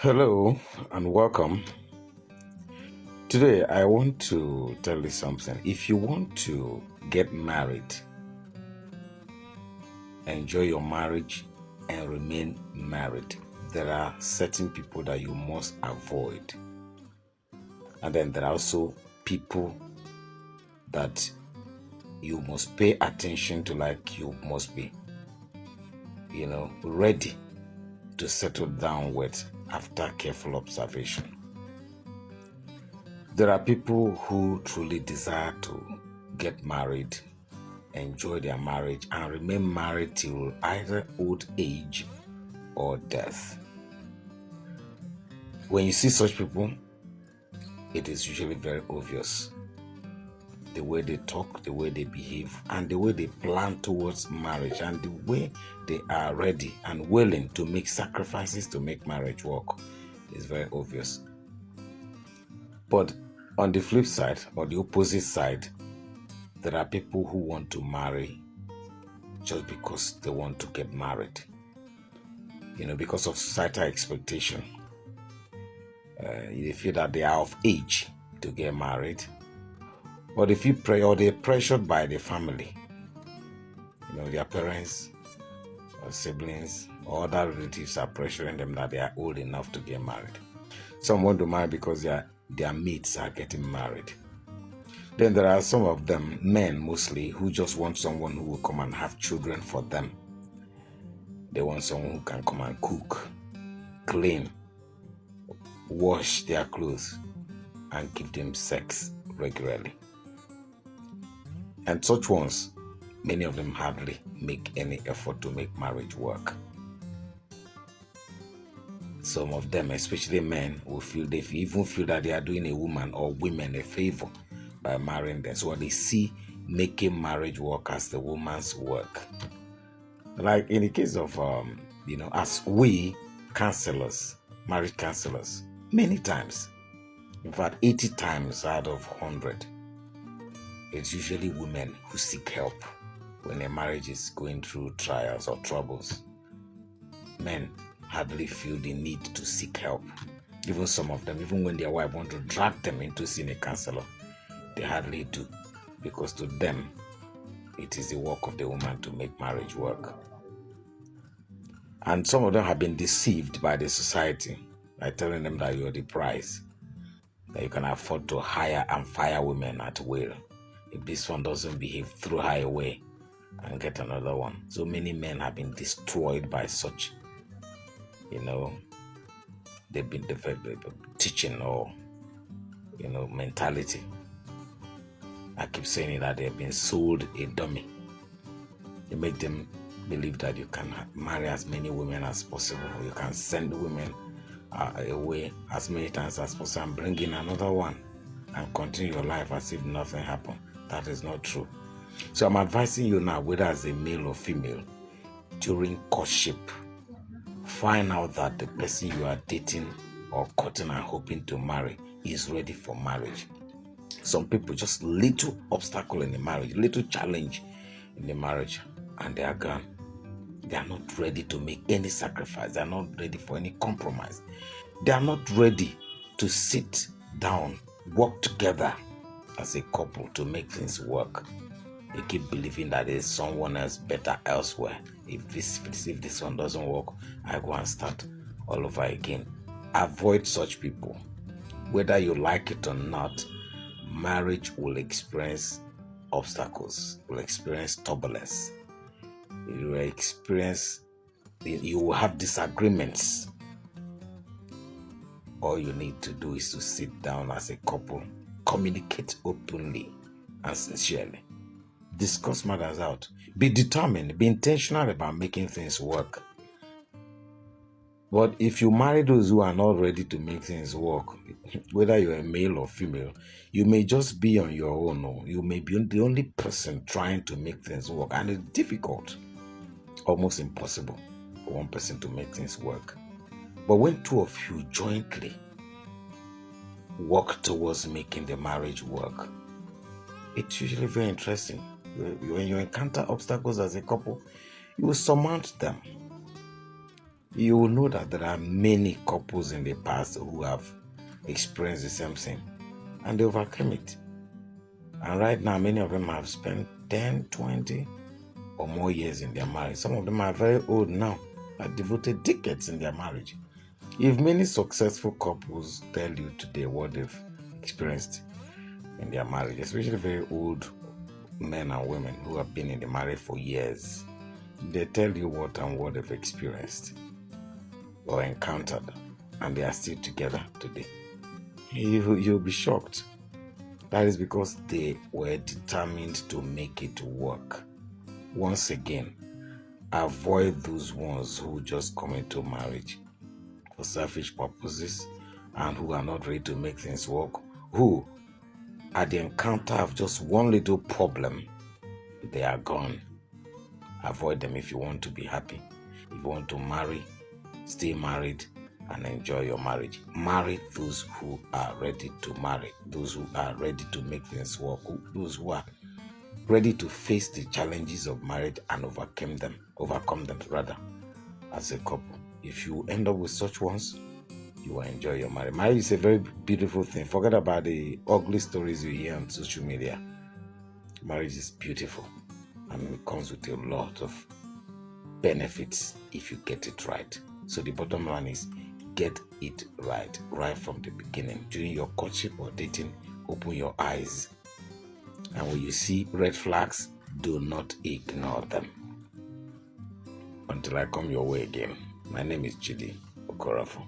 Hello and welcome. Today, I want to tell you something. If you want to get married, enjoy your marriage, and remain married, there are certain people that you must avoid. And then there are also people that you must pay attention to, like you must be, ready to settle down with after careful observation. There are people who truly desire to get married, enjoy their marriage, and remain married till either old age or death. When you see such people, it is usually very obvious. The way they talk, the way they behave, and the way they plan towards marriage, and the way they are ready and willing to make sacrifices to make marriage work is very obvious. But on the flip side, or the opposite side, there are people who want to marry just because they want to get married. Because of societal expectation. They feel that they are of age to get married. But if you pray, or they're pressured by the family, their parents or siblings or other relatives are pressuring them that they are old enough to get married. Some want to marry because their mates are getting married. Then there are some of them, men mostly, who just want someone who will come and have children for them. They want someone who can come and cook, clean, wash their clothes, and give them sex regularly. And such ones, many of them hardly make any effort to make marriage work. Some of them, especially men, will even feel that they are doing a woman or women a favor by marrying them. So they see making marriage work as the woman's work. Like in the case of, as we counselors, marriage counselors, many times, in fact, 80 times out of 100, it's usually women who seek help when a marriage is going through trials or troubles. Men hardly feel the need to seek help. Even some of them, even when their wife wants to drag them into seeing a counselor, they hardly do, because to them, it is the work of the woman to make marriage work. And some of them have been deceived by the society by telling them that you're the prize, that you can afford to hire and fire women at will. If this one doesn't behave, throw her away and get another one. So many men have been destroyed by such, they've been teaching or, mentality. I keep saying it, that they've been sold a dummy. They make them believe that you can marry as many women as possible. You can send women away as many times as possible and bring in another one and continue your life as if nothing happened. That is not true. So I'm advising you now, whether as a male or female, during courtship, find out that the person you are dating or courting and hoping to marry is ready for marriage. Some people, just little obstacle in the marriage, little challenge in the marriage, and they are gone. They are not ready to make any sacrifice. They are not ready for any compromise. They are not ready to sit down, work together as a couple to make things work. They keep believing that there's someone else better elsewhere. If this one doesn't work, I go and start all over again. Avoid such people. Whether you like it or not, marriage will experience obstacles, will experience turbulence. You will have disagreements. All you need to do is to sit down as a couple, communicate openly and sincerely, discuss matters out, be determined, be intentional about making things work. But if you marry those who are not ready to make things work, whether you're a male or female, you may just be on your own, or you may be the only person trying to make things work, and it's difficult, almost impossible for one person to make things work. But when two of you jointly work towards making the marriage work, it's usually very interesting. When you encounter obstacles as a couple, you will surmount them. you will know that there are many couples in the past who have experienced the same thing and they overcame it. And right now, many of them have spent 10, 20 or more years in their marriage. Some of them are very old now, have devoted decades in their marriage. If many successful couples tell you today what they've experienced in their marriage, especially very old men and women who have been in the marriage for years, they tell you what they've experienced or encountered, and they are still together today. You'll be shocked. That is because they were determined to make it work. Once again, avoid those ones who just come into marriage for selfish purposes and who are not ready to make things work, who at the encounter of just one little problem, they are gone. Avoid them if you want to be happy. If you want to marry, stay married and enjoy your marriage. Marry those who are ready to marry, those who are ready to make things work, those who are ready to face the challenges of marriage and overcome them as a couple. If you end up with such ones, you will enjoy your marriage. Marriage is a very beautiful thing. Forget about the ugly stories you hear on social media. Marriage is beautiful and it comes with a lot of benefits if you get it right. So the bottom line is get it right from the beginning. During your courtship or dating, open your eyes. And when you see red flags, do not ignore them. Until I come your way again, my name is Chidi Okorafo.